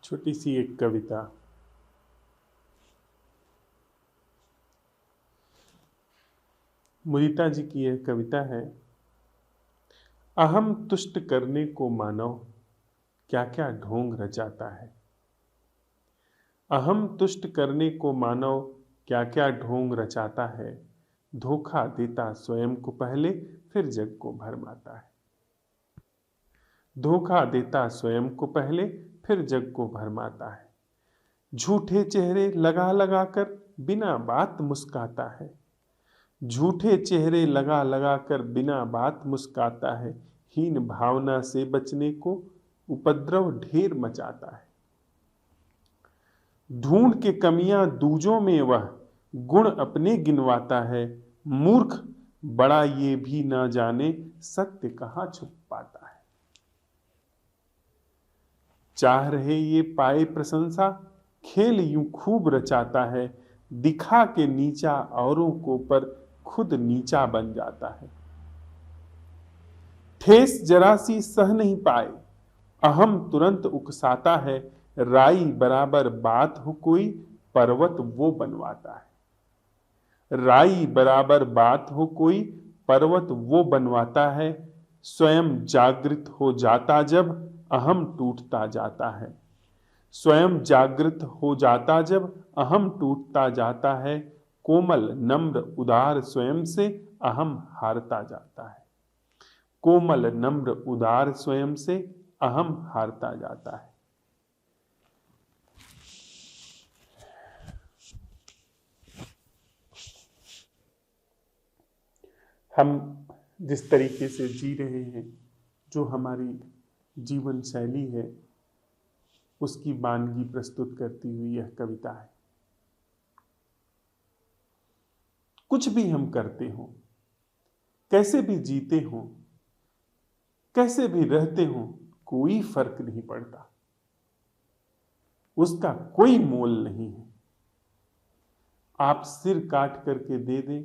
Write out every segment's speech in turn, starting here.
छोटी सी एक कविता। मुदिता जी की यह कविता है। अहम तुष्ट करने को मानव क्या क्या ढोंग रचाता है। अहम तुष्ट करने को मानव क्या क्या ढोंग रचाता है। धोखा देता स्वयं को पहले, फिर जग को भरमाता है। धोखा देता स्वयं को पहले, फिर जग को भरमाता है। झूठे चेहरे लगा लगा कर बिना बात मुस्काता है। झूठे चेहरे लगा लगा कर बिना बात मुस्काता है। हीन भावना से बचने को उपद्रव ढेर मचाता है। ढूंढ के कमियां दूजों में वह गुण अपने गिनवाता है। मूर्ख बड़ा ये भी ना जाने सत्य कहां छुप पाता है। चाह रहे ये पाए प्रशंसा, खेल यूं खूब रचाता है। दिखा के नीचा औरों को पर खुद नीचा बन जाता है। ठेस जरा सी सह नहीं पाए, अहम तुरंत उकसाता है। राई बराबर बात हो कोई, पर्वत वो बनवाता है। राई बराबर बात हो कोई, पर्वत वो बनवाता है। स्वयं जागृत हो जाता जब, अहम टूटता जाता है। स्वयं जागृत हो जाता जब, अहम टूटता जाता है। कोमल नम्र उदार स्वयं से, अहम हारता जाता है। कोमल नम्र उदार स्वयं से, अहम हारता जाता है। हम जिस तरीके से जी रहे हैं, जो हमारी जीवन शैली है, उसकी वानगी प्रस्तुत करती हुई यह कविता है। कुछ भी हम करते हो, कैसे भी जीते हो, कैसे भी रहते हो, कोई फर्क नहीं पड़ता। उसका कोई मोल नहीं है। आप सिर काट करके दे दें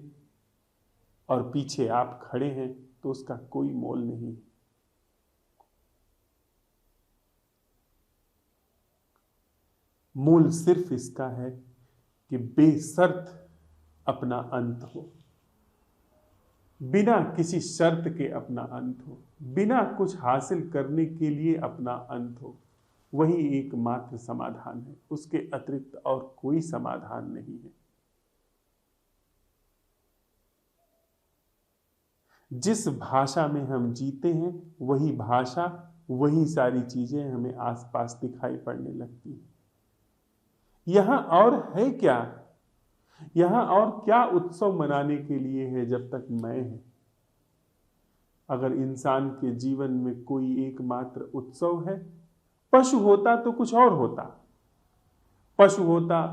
और पीछे आप खड़े हैं तो उसका कोई मोल नहीं है। मूल सिर्फ इसका है कि बेशर्त अपना अंत हो, बिना किसी शर्त के अपना अंत हो, बिना कुछ हासिल करने के लिए अपना अंत हो। वही एकमात्र समाधान है। उसके अतिरिक्त और कोई समाधान नहीं है। जिस भाषा में हम जीते हैं, वही भाषा, वही सारी चीजें हमें आसपास दिखाई पड़ने लगती हैं। यहां और है क्या? यहां और क्या उत्सव मनाने के लिए है जब तक मैं है? अगर इंसान के जीवन में कोई एकमात्र उत्सव है, पशु होता तो कुछ और होता। पशु होता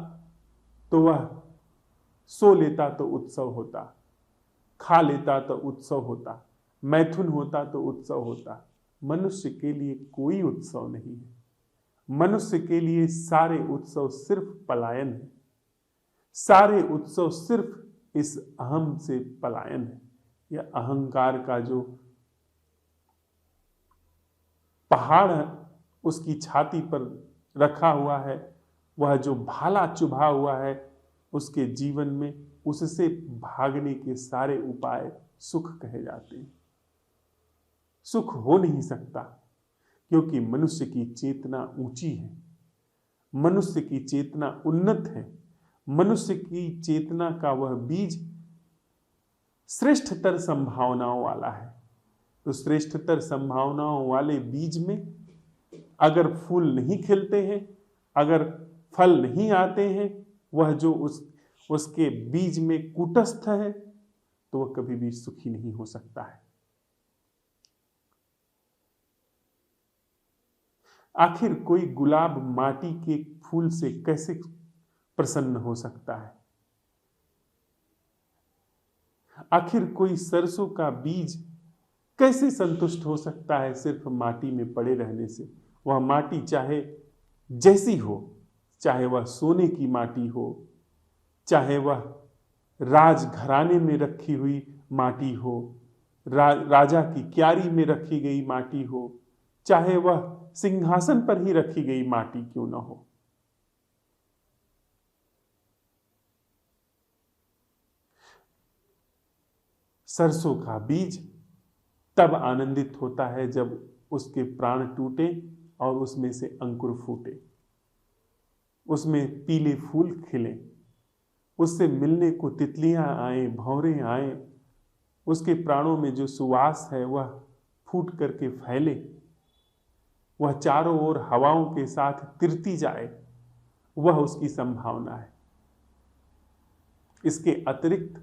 तो वह सो लेता तो उत्सव होता, खा लेता तो उत्सव होता, मैथुन होता तो उत्सव होता। मनुष्य के लिए कोई उत्सव नहीं है। मनुष्य के लिए सारे उत्सव सिर्फ पलायन है। सारे उत्सव सिर्फ इस अहम से पलायन है। यह अहंकार का जो पहाड़ है, उसकी छाती पर रखा हुआ है, वह जो भाला चुभा हुआ है उसके जीवन में, उससे भागने के सारे उपाय सुख कहे जाते हैं। सुख हो नहीं सकता, क्योंकि मनुष्य की चेतना ऊंची है, मनुष्य की चेतना उन्नत है। मनुष्य की चेतना का वह बीज श्रेष्ठतर संभावनाओं वाला है। तो श्रेष्ठतर संभावनाओं वाले बीज में अगर फूल नहीं खिलते हैं, अगर फल नहीं आते हैं, वह जो उसके बीज में कूटस्थ है, तो वह कभी भी सुखी नहीं हो सकता है। आखिर कोई गुलाब माटी के फूल से कैसे प्रसन्न हो सकता है? आखिर कोई सरसों का बीज कैसे संतुष्ट हो सकता है सिर्फ माटी में पड़े रहने से? वह माटी चाहे जैसी हो, चाहे वह सोने की माटी हो, चाहे वह राजघराने में रखी हुई माटी हो, राजा की क्यारी में रखी गई माटी हो, चाहे वह सिंहासन पर ही रखी गई माटी क्यों न हो। सरसों का बीज तब आनंदित होता है जब उसके प्राण टूटे और उसमें से अंकुर फूटे, उसमें पीले फूल खिले, उससे मिलने को तितलियां आए, भंवरे आए, उसके प्राणों में जो सुवास है वह फूट करके फैले, वह चारों ओर हवाओं के साथ तिरती जाए, वह उसकी संभावना है। इसके अतिरिक्त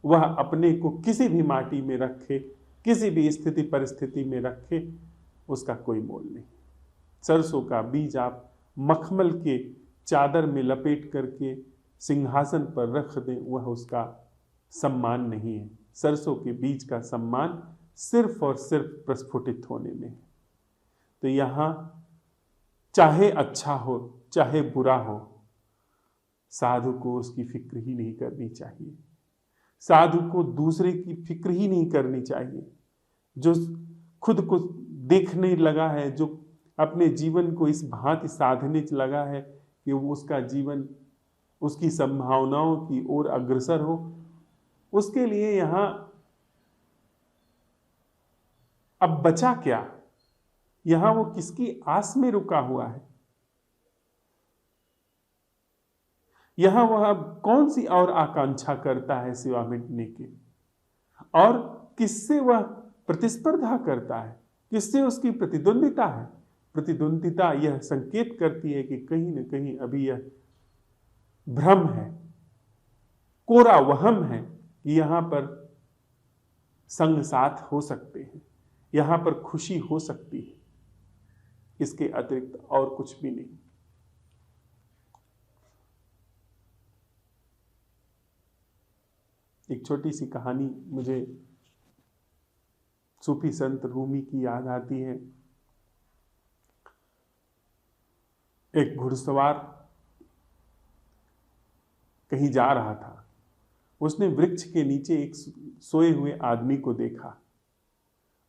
वह अपने को किसी भी माटी में रखे, किसी भी स्थिति परिस्थिति में रखे, उसका कोई मोल नहीं। सरसों का बीज आप मखमल के चादर में लपेट करके सिंहासन पर रख दें, वह उसका सम्मान नहीं है। सरसों के बीज का सम्मान सिर्फ और सिर्फ प्रस्फुटित होने में है। तो यहां चाहे अच्छा हो चाहे बुरा हो, साधु को उसकी फिक्र ही नहीं करनी चाहिए। साधु को दूसरे की फिक्र ही नहीं करनी चाहिए। जो खुद को देखने लगा है, जो अपने जीवन को इस भांति साधने लगा है कि वो उसका जीवन उसकी संभावनाओं की ओर अग्रसर हो, उसके लिए यहां अब बचा क्या? यहां वो किसकी आस में रुका हुआ है? यहां वह अब कौन सी और आकांक्षा करता है सिवा मिटने के? और किससे वह प्रतिस्पर्धा करता है? किससे उसकी प्रतिद्वंदिता है? प्रतिद्वंदिता यह संकेत करती है कि कहीं न कहीं अभी यह भ्रम है, कोरा वहम है कि यहां पर संग साथ हो सकते हैं, यहां पर खुशी हो सकती है। इसके अतिरिक्त और कुछ भी नहीं। एक छोटी सी कहानी मुझे सूफी संत रूमी की याद आती है। एक घुड़सवार कहीं जा रहा था। उसने वृक्ष के नीचे एक सोए हुए आदमी को देखा,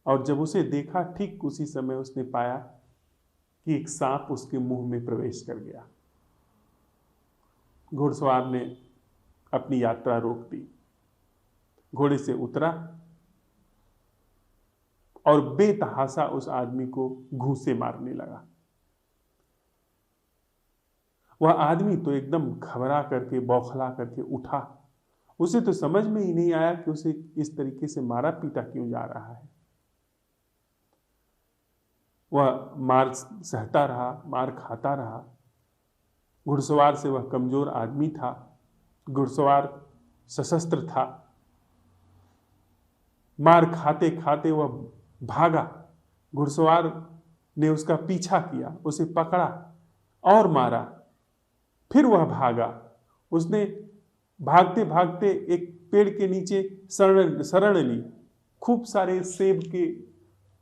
और जब उसे देखा ठीक उसी समय उसने पाया कि एक सांप उसके मुंह में प्रवेश कर गया। घुड़सवार ने अपनी यात्रा रोक दी, घोड़े से उतरा और बेतहासा उस आदमी को घूंसे मारने लगा। वह आदमी तो एकदम घबरा करके, बौखला करके उठा। उसे तो समझ में ही नहीं आया कि उसे इस तरीके से मारा पीटा क्यों जा रहा है। वह मार सहता रहा, मार खाता रहा। घुड़सवार से वह कमजोर आदमी था, घुड़सवार सशस्त्र था। मार खाते खाते वह भागा। घुड़सवार ने उसका पीछा किया, उसे पकड़ा और मारा। फिर वह भागा। उसने भागते भागते एक पेड़ के नीचे शरण ली। खूब सारे सेब के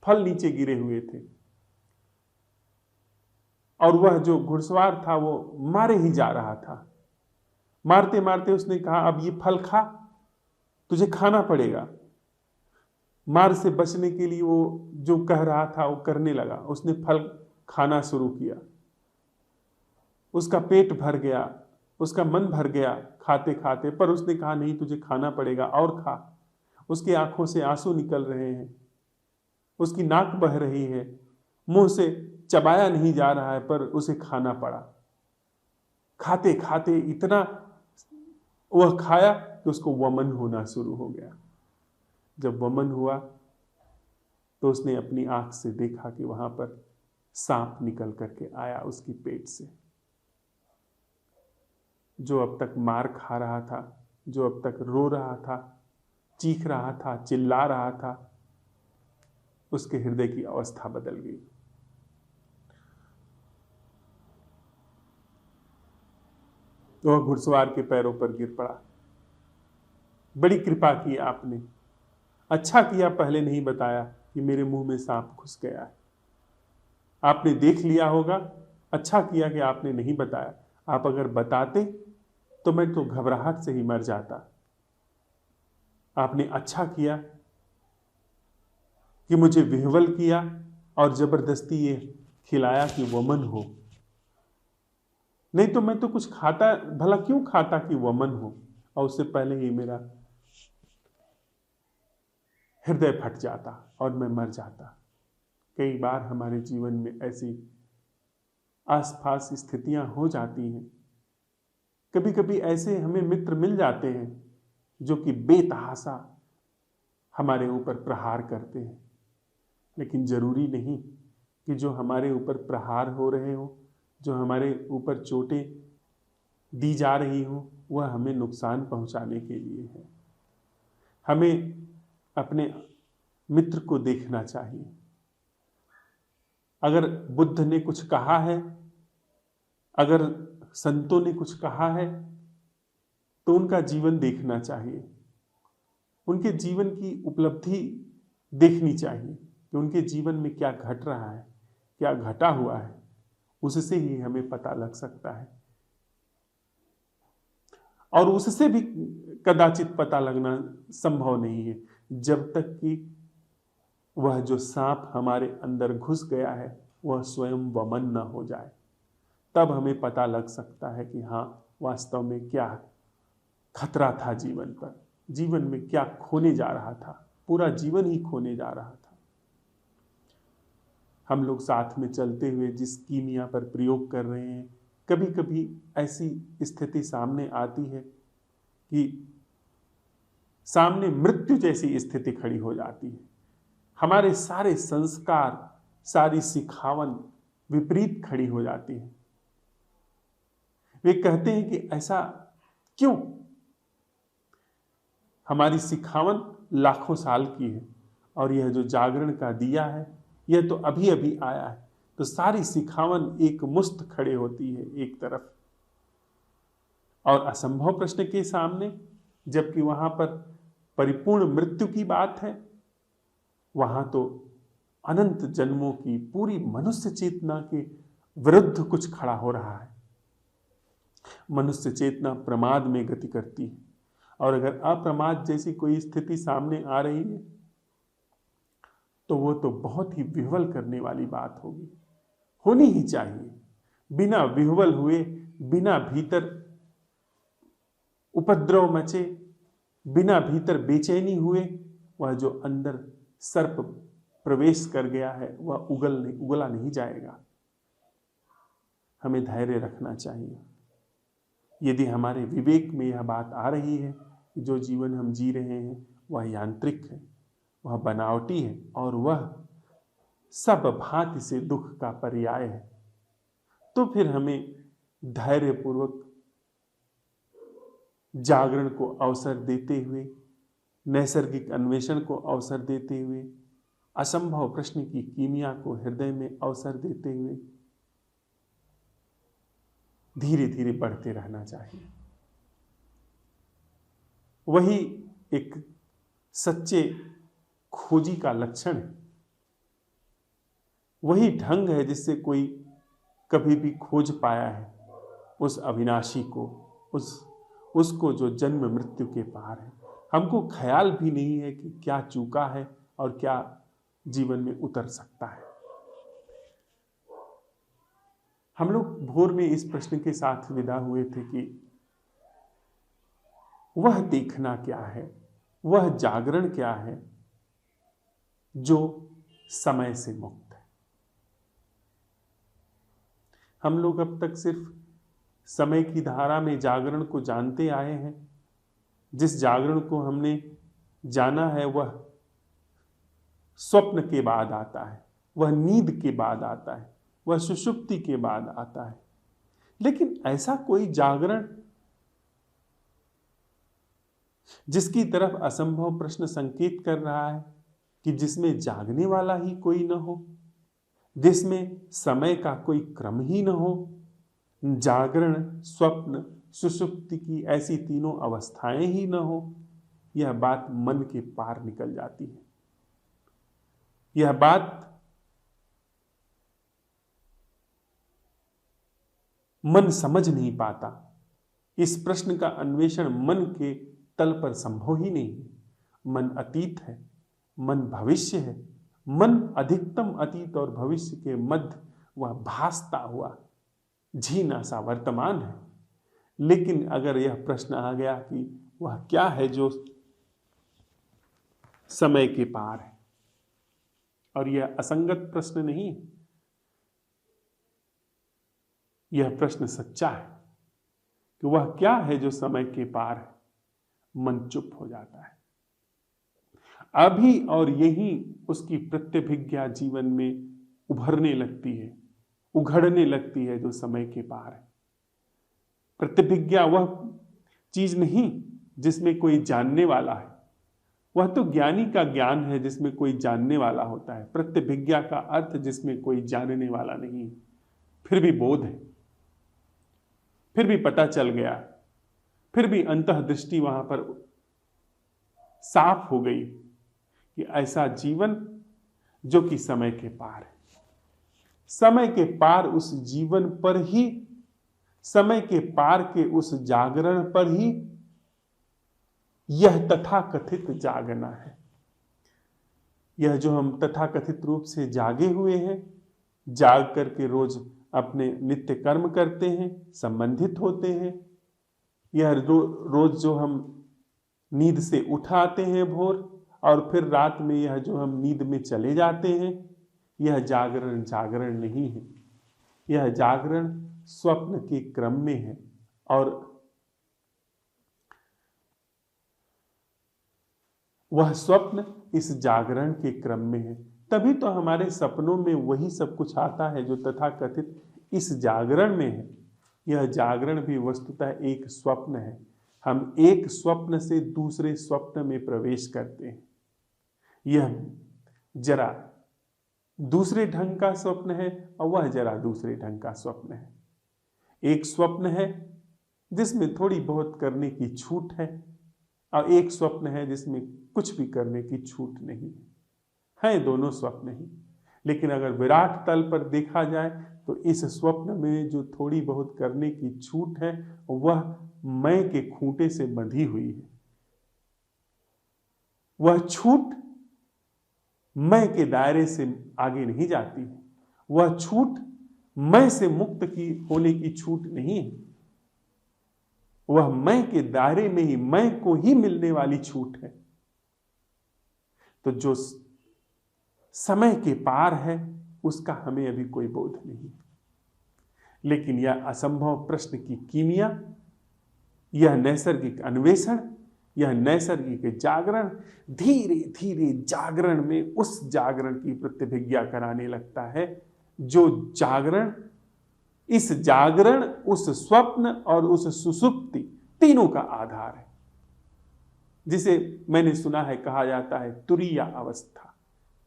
फल नीचे गिरे हुए थे, और वह जो घुड़सवार था वो मारे ही जा रहा था। मारते मारते उसने कहा, अब ये फल खा, तुझे खाना पड़ेगा। मार से बचने के लिए वो जो कह रहा था वो करने लगा। उसने फल खाना शुरू किया। उसका पेट भर गया, उसका मन भर गया खाते खाते, पर उसने कहा नहीं, तुझे खाना पड़ेगा और खा। उसकी आंखों से आंसू निकल रहे हैं, उसकी नाक बह रही है, मुंह से चबाया नहीं जा रहा है, पर उसे खाना पड़ा। खाते खाते इतना वह खाया कि उसको वमन होना शुरू हो गया। जब वमन हुआ तो उसने अपनी आंख से देखा कि वहां पर सांप निकल करके आया उसकी पेट से। जो अब तक मार खा रहा था, जो अब तक रो रहा था, चीख रहा था, चिल्ला रहा था, उसके हृदय की अवस्था बदल गई। तो वह घुड़सवार के पैरों पर गिर पड़ा। बड़ी कृपा की आपने, अच्छा किया पहले नहीं बताया कि मेरे मुंह में सांप घुस गया है। आपने देख लिया होगा, अच्छा किया कि आपने नहीं बताया। आप अगर बताते तो मैं तो घबराहट से ही मर जाता। आपने अच्छा किया कि मुझे विह्वल किया, और जबरदस्ती ये खिलाया कि वो अमन हो। नहीं तो मैं तो कुछ खाता, भला क्यों खाता कि वो अमन हो, और उससे पहले ही मेरा हृदय फट जाता और मैं मर जाता। कई बार हमारे जीवन में ऐसी आसपास स्थितियां हो जाती हैं। कभी कभी ऐसे हमें मित्र मिल जाते हैं जो कि बेतहाशा हमारे ऊपर प्रहार करते हैं, लेकिन जरूरी नहीं कि जो हमारे ऊपर प्रहार हो रहे हो, जो हमारे ऊपर चोटें दी जा रही हो, वह हमें नुकसान पहुंचाने के लिए है। हमें अपने मित्र को देखना चाहिए। अगर बुद्ध ने कुछ कहा है, अगर संतों ने कुछ कहा है, तो उनका जीवन देखना चाहिए, उनके जीवन की उपलब्धि देखनी चाहिए कि उनके जीवन में क्या घट रहा है, क्या घटा हुआ है। उससे ही हमें पता लग सकता है, और उससे भी कदाचित पता लगना संभव नहीं है जब तक कि वह जो सांप हमारे अंदर घुस गया है वह स्वयं वमन न हो जाए। तब हमें पता लग सकता है कि हाँ, वास्तव में क्या खतरा था जीवन पर, जीवन में क्या खोने जा रहा था, पूरा जीवन ही खोने जा रहा था। हम लोग साथ में चलते हुए जिस कीमिया पर प्रयोग कर रहे हैं, कभी कभी ऐसी स्थिति सामने आती है कि सामने मृत्यु जैसी स्थिति खड़ी हो जाती है। हमारे सारे संस्कार, सारी सिखावन विपरीत खड़ी हो जाती है। वे कहते हैं कि ऐसा क्यों? हमारी सिखावन लाखों साल की है, और यह जो जागरण का दिया है यह तो अभी अभी आया है। तो सारी सिखावन एक मुश्त खड़े होती है एक तरफ, और असंभव प्रश्न के सामने, जबकि वहां पर परिपूर्ण मृत्यु की बात है, वहां तो अनंत जन्मों की पूरी मनुष्य चेतना के विरुद्ध कुछ खड़ा हो रहा है। मनुष्य चेतना प्रमाद में गति करती है, और अगर अप्रमाद जैसी कोई स्थिति सामने आ रही है तो वो तो बहुत ही विह्वल करने वाली बात होगी, होनी ही चाहिए। बिना विह्वल हुए, बिना भीतर उपद्रव मचे, बिना भीतर बेचैनी हुए, वह जो अंदर सर्प प्रवेश कर गया है वह उगला नहीं जाएगा। हमें धैर्य रखना चाहिए। यदि हमारे विवेक में यह बात आ रही है कि जो जीवन हम जी रहे हैं वह यांत्रिक है, वह बनावटी है, और वह सब भांति से दुख का पर्याय है, तो फिर हमें धैर्यपूर्वक जागरण को अवसर देते हुए, नैसर्गिक अन्वेषण को अवसर देते हुए, असंभव प्रश्न की कीमिया को हृदय में अवसर देते हुए धीरे धीरे बढ़ते रहना चाहिए। वही एक सच्चे खोजी का लक्षण है, वही ढंग है जिससे कोई कभी भी खोज पाया है उस अविनाशी को, उसको जो जन्म मृत्यु के पार है। हमको ख्याल भी नहीं है कि क्या चूका है और क्या जीवन में उतर सकता है। हम लोग भोर में इस प्रश्न के साथ विदा हुए थे कि वह देखना क्या है, वह जागरण क्या है जो समय से मुक्त है। हम लोग अब तक सिर्फ समय की धारा में जागरण को जानते आए हैं। जिस जागरण को हमने जाना है वह स्वप्न के बाद आता है, वह नींद के बाद आता है, वह सुषुप्ति के बाद आता है। लेकिन ऐसा कोई जागरण जिसकी तरफ असंभव प्रश्न संकेत कर रहा है कि जिसमें जागने वाला ही कोई न हो, जिसमें समय का कोई क्रम ही न हो, जागरण, स्वप्न, सुषुप्ति की ऐसी तीनों अवस्थाएं ही न हो, यह बात मन के पार निकल जाती है। यह बात मन समझ नहीं पाता। इस प्रश्न का अन्वेषण मन के तल पर संभव ही नहीं है। मन अतीत है, मन भविष्य है, मन अधिकतम अतीत और भविष्य के मध्य वह भासता हुआ झीना सा वर्तमान है। लेकिन अगर यह प्रश्न आ गया कि वह क्या है जो समय के पार है, और यह असंगत प्रश्न नहीं है, यह प्रश्न सच्चा है कि वह क्या है जो समय के पार है, मन चुप हो जाता है। अभी और यही उसकी प्रत्यभिज्ञा जीवन में उभरने लगती है, उघड़ने लगती है जो समय के पार है। प्रत्यभिज्ञा वह चीज नहीं जिसमें कोई जानने वाला है, वह तो ज्ञानी का ज्ञान है जिसमें कोई जानने वाला होता है। प्रत्यभिज्ञा का अर्थ जिसमें कोई जानने वाला नहीं है, फिर भी बोध है, फिर भी पता चल गया, फिर भी अंतर्दृष्टि वहां पर साफ हो गई कि ऐसा जीवन जो कि समय के पार है। समय के पार उस जीवन पर ही, समय के पार के उस जागरण पर ही यह तथाकथित जागना है। यह जो हम तथाकथित रूप से जागे हुए हैं, जाग करके रोज अपने नित्य कर्म करते हैं, संबंधित होते हैं, यह रोज जो हम नींद से उठाते हैं भोर, और फिर रात में यह जो हम नींद में चले जाते हैं, यह जागरण जागरण नहीं है। यह जागरण स्वप्न के क्रम में है, और वह स्वप्न इस जागरण के क्रम में है। तभी तो हमारे सपनों में वही सब कुछ आता है जो तथाकथित इस जागरण में है। यह जागरण भी वस्तुतः एक स्वप्न है। हम एक स्वप्न से दूसरे स्वप्न में प्रवेश करते हैं। यह जरा दूसरे ढंग का स्वप्न है और वह जरा दूसरे ढंग का स्वप्न है। एक स्वप्न है जिसमें थोड़ी बहुत करने की छूट है, और एक स्वप्न है जिसमें कुछ भी करने की छूट नहीं है। दोनों स्वप्न ही, लेकिन अगर विराट तल पर देखा जाए तो इस स्वप्न में जो थोड़ी बहुत करने की छूट है वह मैं के खूंटे से बंधी हुई है। वह छूट मैं के दायरे से आगे नहीं जाती है। वह छूट मैं से मुक्त की होने की छूट नहीं है। वह मैं के दायरे में ही मैं को ही मिलने वाली छूट है। तो जो समय के पार है उसका हमें अभी कोई बोध नहीं। लेकिन यह असंभव प्रश्न की कीमिया, यह नैसर्गिक अन्वेषण, यह नैसर्गिक जागरण धीरे धीरे जागरण में उस जागरण की प्रतिभिज्ञा कराने लगता है जो जागरण, इस जागरण, उस स्वप्न और उस सुषुप्ति तीनों का आधार है, जिसे मैंने सुना है कहा जाता है तुरीया अवस्था।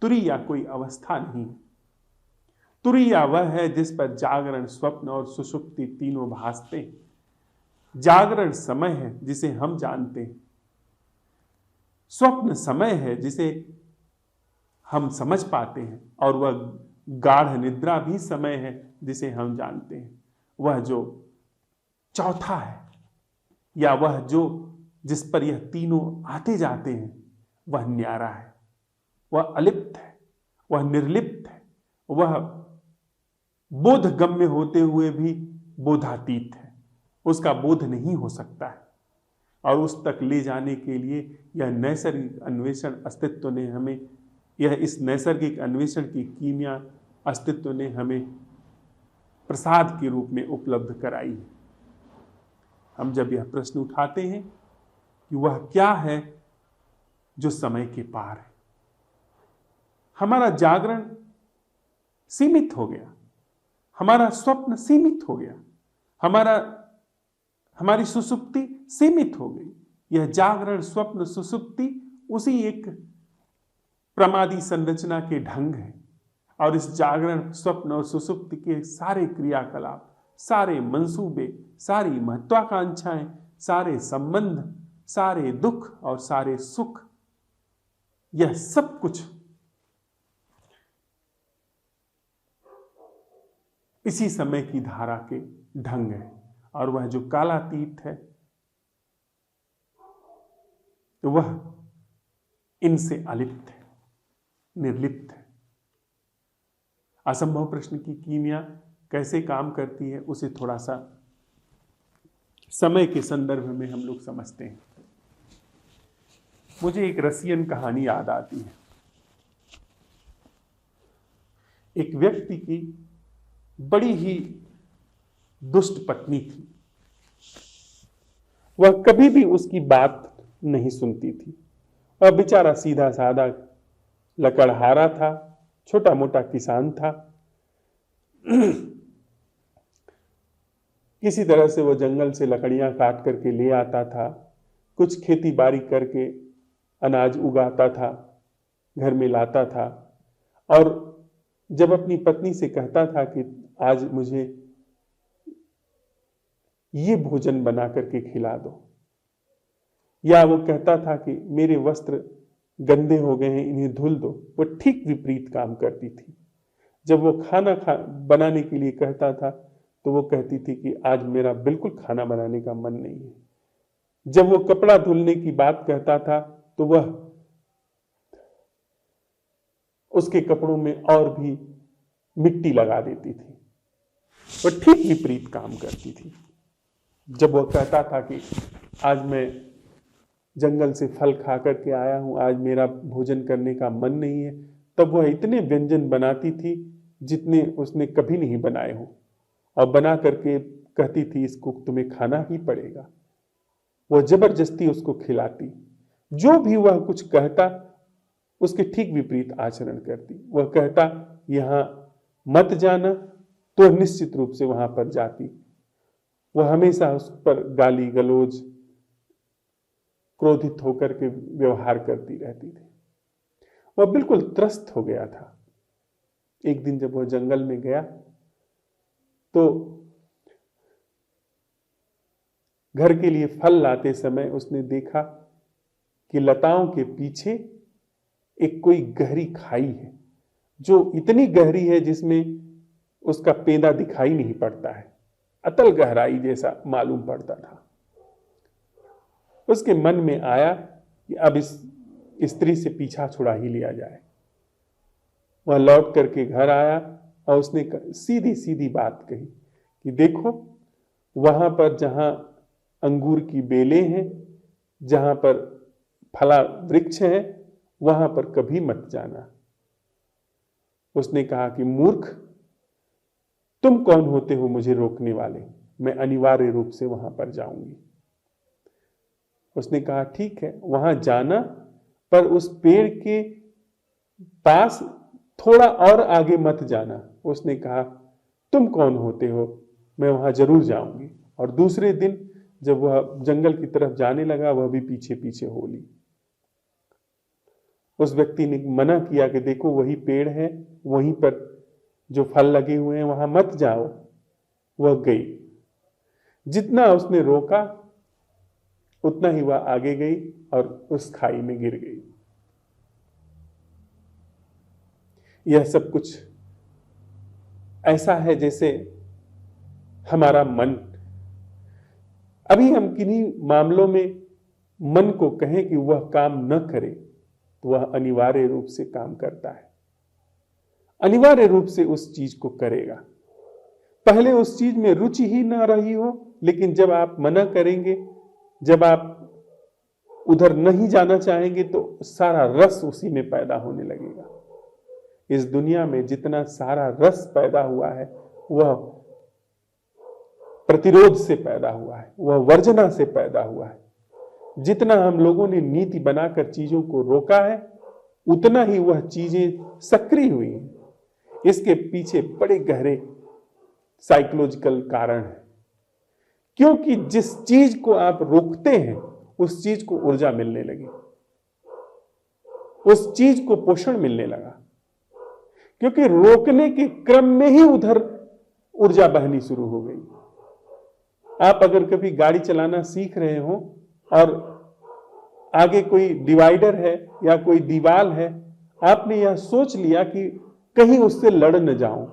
तुरीया कोई अवस्था नहीं, तुरीया वह है जिस पर जागरण, स्वप्न और सुषुप्ति तीनों भासते हैं। जागरण समय है जिसे हम जानते हैं, स्वप्न समय है जिसे हम समझ पाते हैं, और वह गाढ़ निद्रा भी समय है जिसे हम जानते हैं। वह जो चौथा है, या वह जो जिस पर यह तीनों आते जाते हैं, वह न्यारा है, वह अलिप्त है, वह निर्लिप्त है, वह बोधगम्य होते हुए भी बोधातीत है। उसका बोध नहीं हो सकता है, और उस तक ले जाने के लिए यह नैसर्गिक अन्वेषण अस्तित्व ने हमें, यह इस नैसर्गिक अन्वेषण की कीमिया अस्तित्व ने हमें प्रसाद के रूप में उपलब्ध कराई है। हम जब यह प्रश्न उठाते हैं कि वह क्या है जो समय के पार है, हमारा जागरण सीमित हो गया, हमारा स्वप्न सीमित हो गया, हमारी सुसुप्ति सीमित हो गई। यह जागरण, स्वप्न, सुसुप्ति उसी एक प्रमादी संरचना के ढंग है, और इस जागरण, स्वप्न और सुसुप्ति के सारे क्रियाकलाप, सारे मंसूबे, सारी महत्वाकांक्षाएं, सारे संबंध, सारे दुख और सारे सुख, यह सब कुछ इसी समय की धारा के ढंग है। और वह जो कालातीत है वह इनसे अलिप्त है, निर्लिप्त है। असंभव प्रश्न की कीमिया कैसे काम करती है उसे थोड़ा सा समय के संदर्भ में हम लोग समझते हैं। मुझे एक रसियन कहानी याद आती है। एक व्यक्ति की बड़ी ही दुष्ट पत्नी थी। वह कभी भी उसकी बात नहीं सुनती थी। वह बेचारा सीधा साधा लकड़हारा था, छोटा मोटा किसान था। किसी तरह से वो जंगल से लकड़ियां काट करके ले आता था, कुछ खेती बाड़ी करके अनाज उगाता था, घर में लाता था और जब अपनी पत्नी से कहता था कि आज मुझे ये भोजन बना करके खिला दो, या वो कहता था कि मेरे वस्त्र गंदे हो गए हैं इन्हें धुल दो, वो ठीक विपरीत काम करती थी। जब वो खाना बनाने के लिए कहता था तो वो कहती थी कि आज मेरा बिल्कुल खाना बनाने का मन नहीं है। जब वो कपड़ा धुलने की बात कहता था तो वह उसके कपड़ों में और भी मिट्टी लगा देती थी। वह ठीक विपरीत काम करती थी। जब वह कहता था कि आज मैं जंगल से फल खा करके आया हूं, आज मेरा भोजन करने का मन नहीं है, तब वह इतने व्यंजन बनाती थी जितने उसने कभी नहीं बनाए हो और बना करके कहती थी इसको तुम्हें खाना ही पड़ेगा। वह जबरदस्ती उसको खिलाती। जो भी वह कुछ कहता उसके ठीक विपरीत आचरण करती। वह कहता यहां मत जाना तो निश्चित रूप से वहां पर जाती। वह हमेशा उस पर गाली गलौज क्रोधित होकर के व्यवहार करती रहती थी। वह बिल्कुल त्रस्त हो गया था। एक दिन जब वह जंगल में गया तो घर के लिए फल लाते समय उसने देखा कि लताओं के पीछे एक कोई गहरी खाई है, जो इतनी गहरी है जिसमें उसका पेंदा दिखाई नहीं पड़ता है, अतल गहराई जैसा मालूम पड़ता था। उसके मन में आया कि अब इस स्त्री से पीछा छुड़ा ही लिया जाए। वह लौट करके घर आया और उसने सीधी सीधी बात कही कि देखो वहां पर जहां अंगूर की बेलें हैं, जहां पर फला वृक्ष है, वहां पर कभी मत जाना। उसने कहा कि मूर्ख, तुम कौन होते हो मुझे रोकने वाले, मैं अनिवार्य रूप से वहां पर जाऊंगी। उसने कहा ठीक है वहां जाना, पर उस पेड़ के पास थोड़ा और आगे मत जाना। उसने कहा तुम कौन होते हो, मैं वहां जरूर जाऊंगी। और दूसरे दिन जब वह जंगल की तरफ जाने लगा वह भी पीछे पीछे हो ली। उस व्यक्ति ने मना किया कि देखो वही पेड़ है, वहीं पर जो फल लगे हुए हैं वहां मत जाओ। वह गई। जितना उसने रोका उतना ही वह आगे गई और उस खाई में गिर गई। यह सब कुछ ऐसा है जैसे हमारा मन। अभी हम किन्हीं मामलों में मन को कहें कि वह काम न करे तो वह अनिवार्य रूप से काम करता है, अनिवार्य रूप से उस चीज को करेगा। पहले उस चीज में रुचि ही ना रही हो, लेकिन जब आप मना करेंगे, जब आप उधर नहीं जाना चाहेंगे तो सारा रस उसी में पैदा होने लगेगा। इस दुनिया में जितना सारा रस पैदा हुआ है वह प्रतिरोध से पैदा हुआ है, वह वर्जना से पैदा हुआ है। जितना हम लोगों ने नीति बनाकर चीजों को रोका है उतना ही वह चीजें सक्रिय हुई हैं। इसके पीछे बड़े गहरे साइकोलॉजिकल कारण है, क्योंकि जिस चीज को आप रोकते हैं उस चीज को ऊर्जा मिलने लगी, उस चीज को पोषण मिलने लगा, क्योंकि रोकने के क्रम में ही उधर ऊर्जा बहनी शुरू हो गई। आप अगर कभी गाड़ी चलाना सीख रहे हो और आगे कोई डिवाइडर है या कोई दीवार है, आपने यह सोच लिया कि कहीं उससे लड़ न जाऊं,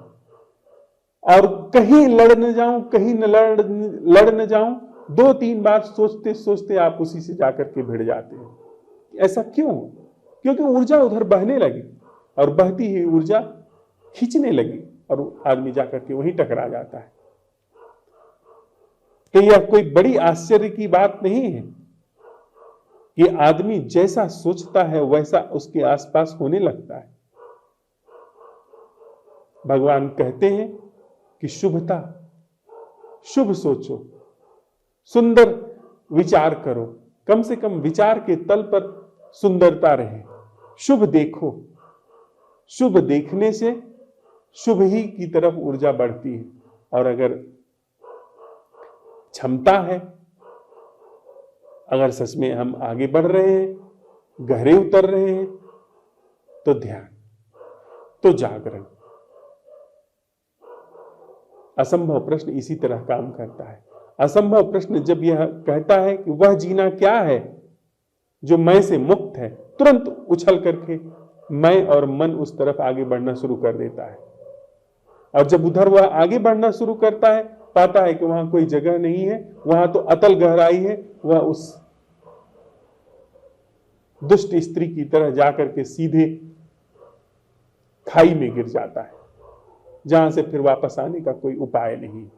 और कहीं लड़ न जाऊं, कहीं न लड़ न जाऊं, 2-3 बार सोचते सोचते आप उसी से जाकर के भिड़ जाते हैं। ऐसा क्यों? क्योंकि ऊर्जा उधर बहने लगी और बहती ही ऊर्जा खींचने लगी और आदमी जाकर के वहीं टकरा जाता है। तो यह कोई बड़ी आश्चर्य की बात नहीं है कि आदमी जैसा सोचता है वैसा उसके आसपास होने लगता है। भगवान कहते हैं कि शुभता, शुभ सोचो, सुंदर विचार करो, कम से कम विचार के तल पर सुंदरता रहे। शुभ देखो, शुभ देखने से शुभ ही की तरफ ऊर्जा बढ़ती है। और अगर क्षमता है, अगर सच में हम आगे बढ़ रहे हैं, गहरे उतर रहे हैं, तो ध्यान, तो जागरण। असंभव प्रश्न इसी तरह काम करता है। असंभव प्रश्न जब यह कहता है कि वह जीना क्या है जो मैं से मुक्त है, तुरंत उछल करके मैं और मन उस तरफ आगे बढ़ना शुरू कर देता है। और जब उधर वह आगे बढ़ना शुरू करता है, पाता है कि वहां कोई जगह नहीं है, वहां तो अतल गहराई है। वह उस दुष्ट स्त्री की तरह जाकर के सीधे खाई में गिर जाता है, जहां से फिर वापस आने का कोई उपाय नहीं।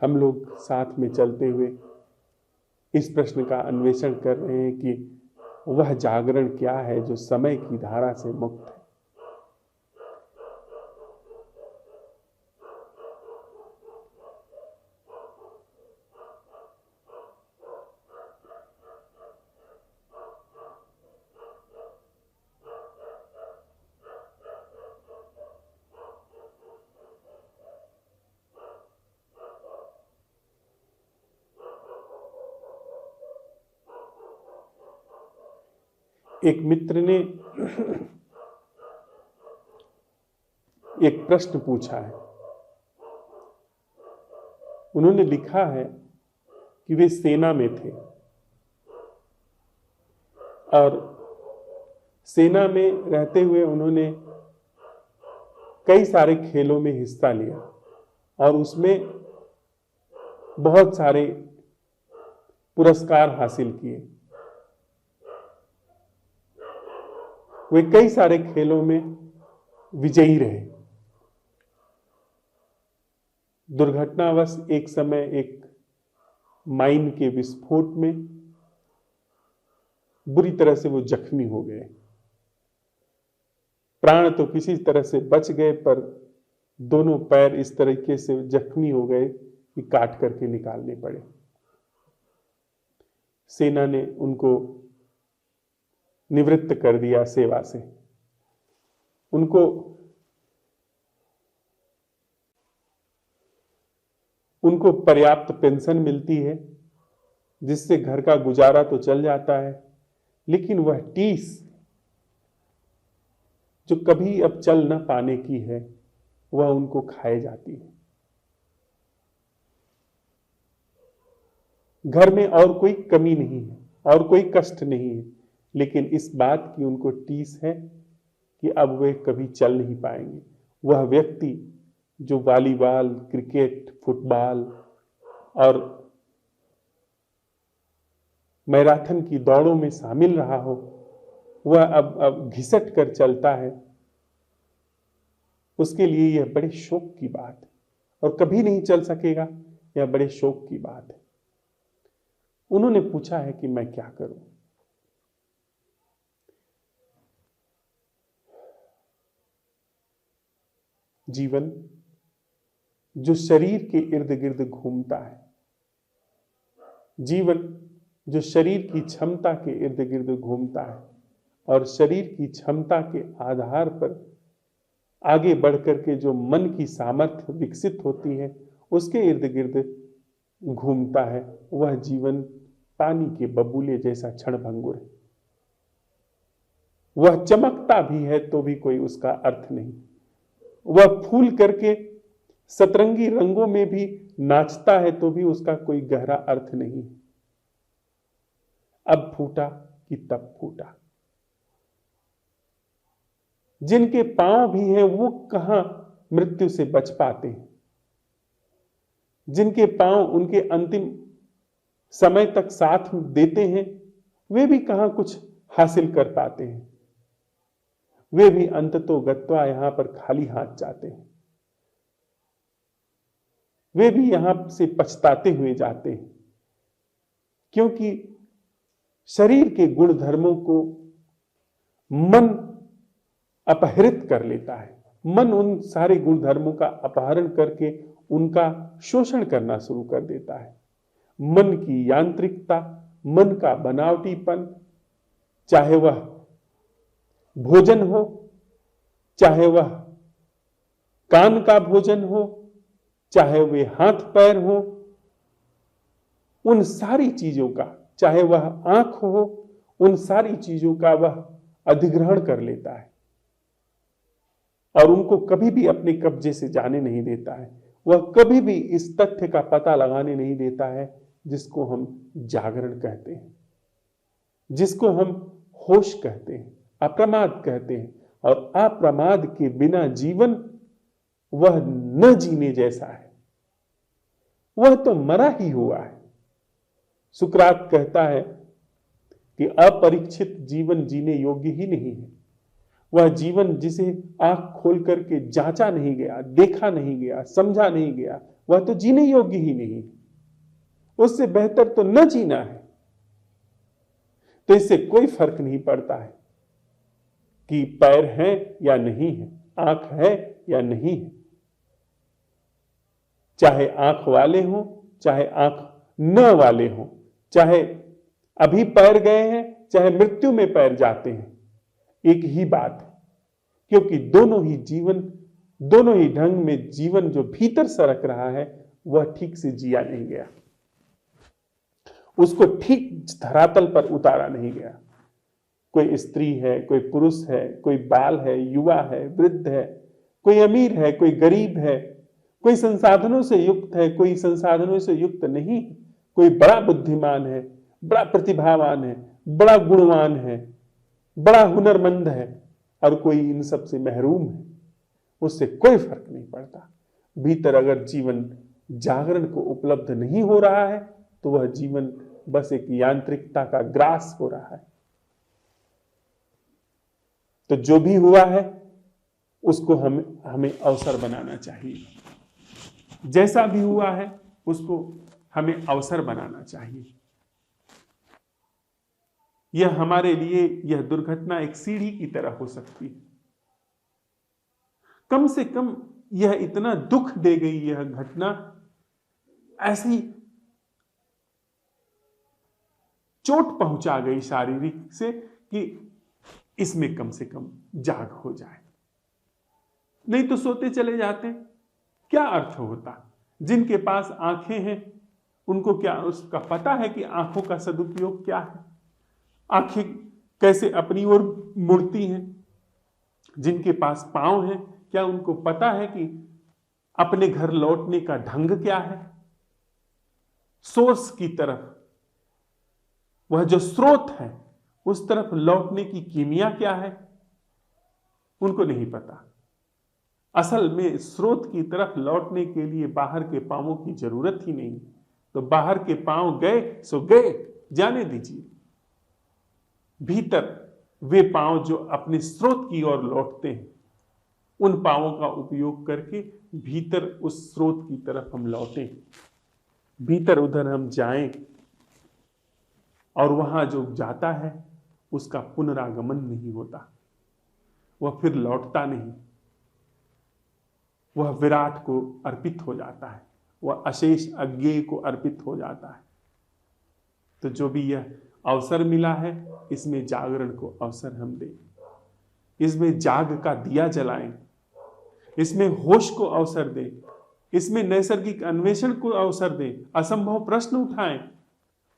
हम लोग साथ में चलते हुए इस प्रश्न का अन्वेषण कर रहे हैं कि वह जागरण क्या है जो समय की धारा से मुक्त है। एक मित्र ने एक प्रश्न पूछा है। उन्होंने लिखा है कि वे सेना में थे और सेना में रहते हुए उन्होंने कई सारे खेलों में हिस्सा लिया और उसमें बहुत सारे पुरस्कार हासिल किए। वे कई सारे खेलों में विजयी रहे। दुर्घटनावश एक समय एक माइन के विस्फोट में बुरी तरह से वो जख्मी हो गए। प्राण तो किसी तरह से बच गए, पर दोनों पैर इस तरीके से जख्मी हो गए कि काट करके निकालने पड़े। सेना ने उनको निवृत्त कर दिया सेवा से। उनको पर्याप्त पेंशन मिलती है, जिससे घर का गुजारा तो चल जाता है, लेकिन वह टीस जो कभी अब चल न पाने की है, वह उनको खाए जाती है। घर में और कोई कमी नहीं है और कोई कष्ट नहीं है, लेकिन इस बात की उनको टीस है कि अब वे कभी चल नहीं पाएंगे। वह व्यक्ति जो वॉलीबॉल, क्रिकेट, फुटबॉल और मैराथन की दौड़ों में शामिल रहा हो, वह अब घिसट कर चलता है। उसके लिए यह बड़े शोक की बात है और कभी नहीं चल सकेगा, यह बड़े शोक की बात है। उन्होंने पूछा है कि मैं क्या करूं। जीवन जो शरीर के इर्द गिर्द घूमता है, जीवन जो शरीर की क्षमता के इर्द गिर्द घूमता है और शरीर की क्षमता के आधार पर आगे बढ़कर के जो मन की सामर्थ्य विकसित होती है, उसके इर्द गिर्द घूमता है, वह जीवन पानी के बबूले जैसा क्षणभंगुर है। वह चमकता भी है तो भी कोई उसका अर्थ नहीं। वह फूल करके सतरंगी रंगों में भी नाचता है तो भी उसका कोई गहरा अर्थ नहीं। अब फूटा कि तब फूटा। जिनके पांव भी हैं वो कहां मृत्यु से बच पाते हैं। जिनके पांव उनके अंतिम समय तक साथ देते हैं वे भी कहां कुछ हासिल कर पाते हैं। वे भी अंततो गत्वा यहां पर खाली हाथ जाते हैं। वे भी यहां से पछताते हुए जाते हैं, क्योंकि शरीर के गुण धर्मों को मन अपहरित कर लेता है। मन उन सारे गुण धर्मों का अपहरण करके उनका शोषण करना शुरू कर देता है। मन की यांत्रिकता, मन का बनावटीपन, चाहे वह भोजन हो, चाहे वह कान का भोजन हो, चाहे वे हाथ पैर हो, उन सारी चीजों का, चाहे वह आंख हो, उन सारी चीजों का वह अधिग्रहण कर लेता है और उनको कभी भी अपने कब्जे से जाने नहीं देता है। वह कभी भी इस तथ्य का पता लगाने नहीं देता है जिसको हम जागरण कहते हैं, जिसको हम होश कहते हैं, अप्रमाद कहते हैं। और अप्रमाद के बिना जीवन वह न जीने जैसा है, वह तो मरा ही हुआ है। सुकरात कहता है कि अपरीक्षित जीवन जीने योग्य ही नहीं है। वह जीवन जिसे आंख खोल करके जांचा नहीं गया, देखा नहीं गया, समझा नहीं गया, वह तो जीने योग्य ही नहीं है। उससे बेहतर तो न जीना है। तो इससे कोई फर्क नहीं पड़ता है कि पैर है या नहीं है, आंख है या नहीं है। चाहे आंख वाले हों, चाहे आंख न वाले हों, चाहे अभी पैर गए हैं, चाहे मृत्यु में पैर जाते हैं, एक ही बात है। क्योंकि दोनों ही जीवन, दोनों ही ढंग में जीवन जो भीतर सरक रहा है वह ठीक से जिया नहीं गया, उसको ठीक धरातल पर उतारा नहीं गया। कोई स्त्री है, कोई पुरुष है, कोई बाल है, युवा है, वृद्ध है, कोई अमीर है, कोई गरीब है, कोई संसाधनों से युक्त है, कोई संसाधनों से युक्त नहीं, कोई बड़ा बुद्धिमान है, बड़ा प्रतिभावान है, बड़ा गुणवान है, बड़ा हुनरमंद है, और कोई इन सब से महरूम है। उससे कोई फर्क नहीं पड़ता। भीतर अगर जीवन जागरण को उपलब्ध नहीं हो रहा है तो वह जीवन बस एक यांत्रिकता का ग्रास हो रहा है। तो जो भी हुआ है उसको हमें अवसर बनाना चाहिए। जैसा भी हुआ है उसको हमें अवसर बनाना चाहिए। यह हमारे लिए, यह दुर्घटना एक सीढ़ी की तरह हो सकती है। कम से कम यह इतना दुख दे गई, यह घटना ऐसी चोट पहुंचा गई शारीरिक से कि इसमें कम से कम जाग हो जाए। नहीं तो सोते चले जाते, क्या अर्थ होता। जिनके पास आंखें हैं उनको क्या उसका पता है कि आंखों का सदुपयोग क्या है, आंखें कैसे अपनी ओर मुड़ती हैं। जिनके पास पांव हैं, क्या उनको पता है कि अपने घर लौटने का ढंग क्या है। सोर्स की तरफ, वह जो स्रोत है उस तरफ लौटने की कीमिया क्या है, उनको नहीं पता। असल में स्रोत की तरफ लौटने के लिए बाहर के पांवों की जरूरत ही नहीं। तो बाहर के पांव गए सो गए, जाने दीजिए। भीतर वे पांव जो अपने स्रोत की ओर लौटते हैं, उन पांवों का उपयोग करके भीतर उस स्रोत की तरफ हम लौटें, भीतर उधर हम जाएं, और वहां जो जाता है उसका पुनरागमन नहीं होता, वह फिर लौटता नहीं, वह विराट को अर्पित हो जाता है, वह अशेष अज्ञेय को अर्पित हो जाता है। तो जो भी यह अवसर मिला है इसमें जागरण को अवसर हम दें, इसमें जाग का दिया जलाएं, इसमें होश को अवसर दें, इसमें नैसर्गिक अन्वेषण को अवसर दें, असंभव प्रश्न उठाएं,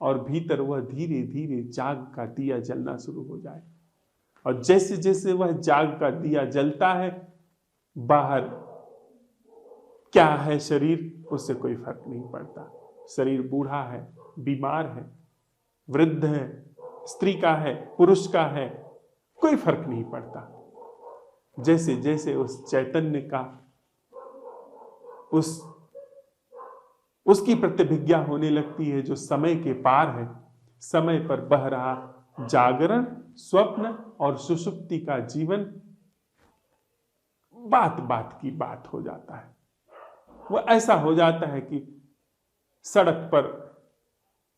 और भीतर वह धीरे धीरे जाग का दिया जलना शुरू हो जाए। और जैसे जैसे वह जाग का दिया जलता है, बाहर क्या है शरीर उससे कोई फर्क नहीं पड़ता। शरीर बूढ़ा है, बीमार है, वृद्ध है, स्त्री का है, पुरुष का है, कोई फर्क नहीं पड़ता। जैसे जैसे उस चैतन्य का उसकी प्रतिभिज्ञा होने लगती है जो समय के पार है, समय पर बह रहा जागरण, स्वप्न और सुषुप्ति का जीवन बात बात की बात हो जाता है। वो ऐसा हो जाता है कि सड़क पर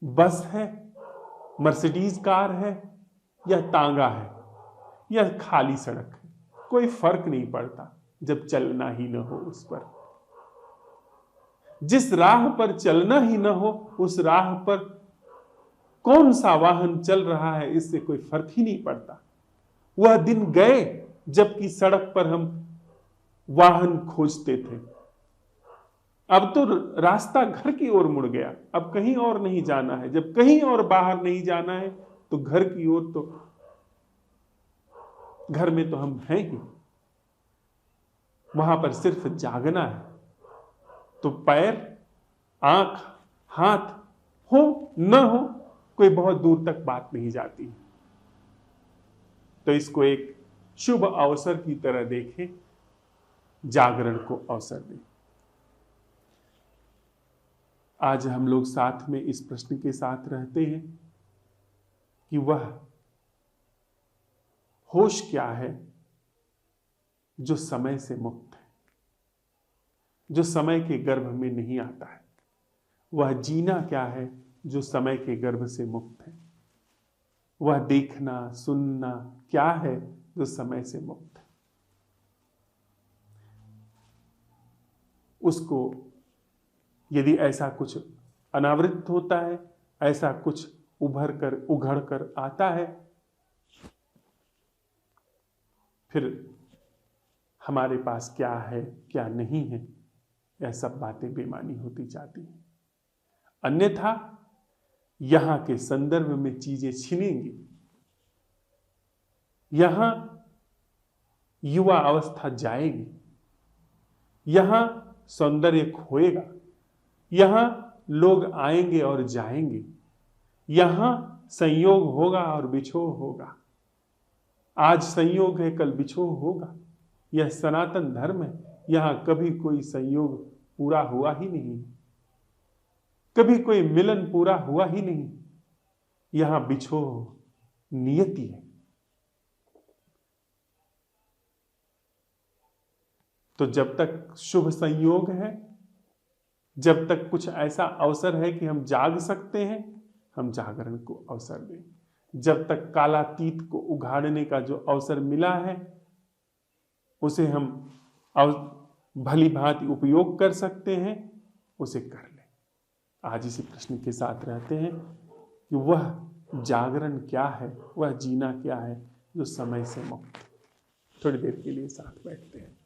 बस है, मर्सिडीज कार है या तांगा है या खाली सड़क है, कोई फर्क नहीं पड़ता जब चलना ही न हो उस पर। जिस राह पर चलना ही न हो उस राह पर कौन सा वाहन चल रहा है इससे कोई फर्क ही नहीं पड़ता। वह दिन गए जबकि सड़क पर हम वाहन खोजते थे। अब तो रास्ता घर की ओर मुड़ गया, अब कहीं और नहीं जाना है। जब कहीं और बाहर नहीं जाना है तो घर की ओर, तो घर में तो हम हैं ही, वहां पर सिर्फ जागना है। तो पैर, आंख, हाथ हो न हो, कोई बहुत दूर तक बात नहीं जाती। तो इसको एक शुभ अवसर की तरह देखें, जागरण को अवसर दें। आज हम लोग साथ में इस प्रश्न के साथ रहते हैं कि वह होश क्या है जो समय से मुक्त है, जो समय के गर्भ में नहीं आता है। वह जीना क्या है जो समय के गर्भ से मुक्त है। वह देखना, सुनना क्या है जो समय से मुक्त है। उसको यदि ऐसा कुछ अनावृत होता है, ऐसा कुछ उघड़ कर आता है, फिर हमारे पास क्या है क्या नहीं है, यह सब बातें बेमानी होती जाती हैं। अन्यथा यहां के संदर्भ में चीजें छिनेंगी, यहां युवा अवस्था जाएगी, यहां सौंदर्य खोएगा, यहां लोग आएंगे और जाएंगे, यहां संयोग होगा और बिछोह होगा। आज संयोग है, कल बिछोह होगा। यह सनातन धर्म है। यहां कभी कोई संयोग पूरा हुआ ही नहीं, कभी कोई मिलन पूरा हुआ ही नहीं। यहां बिछोह नियति है। तो जब तक शुभ संयोग है, जब तक कुछ ऐसा अवसर है कि हम जाग सकते हैं, हम जागरण को अवसर दें। जब तक कालातीत को उघाड़ने का जो अवसर मिला है, उसे हम भली भांति उपयोग कर सकते हैं, उसे कर लें। आज इसी प्रश्न के साथ रहते हैं कि वह जागरण क्या है, वह जीना क्या है जो समय से मुक्त। थोड़ी देर के लिए साथ बैठते हैं।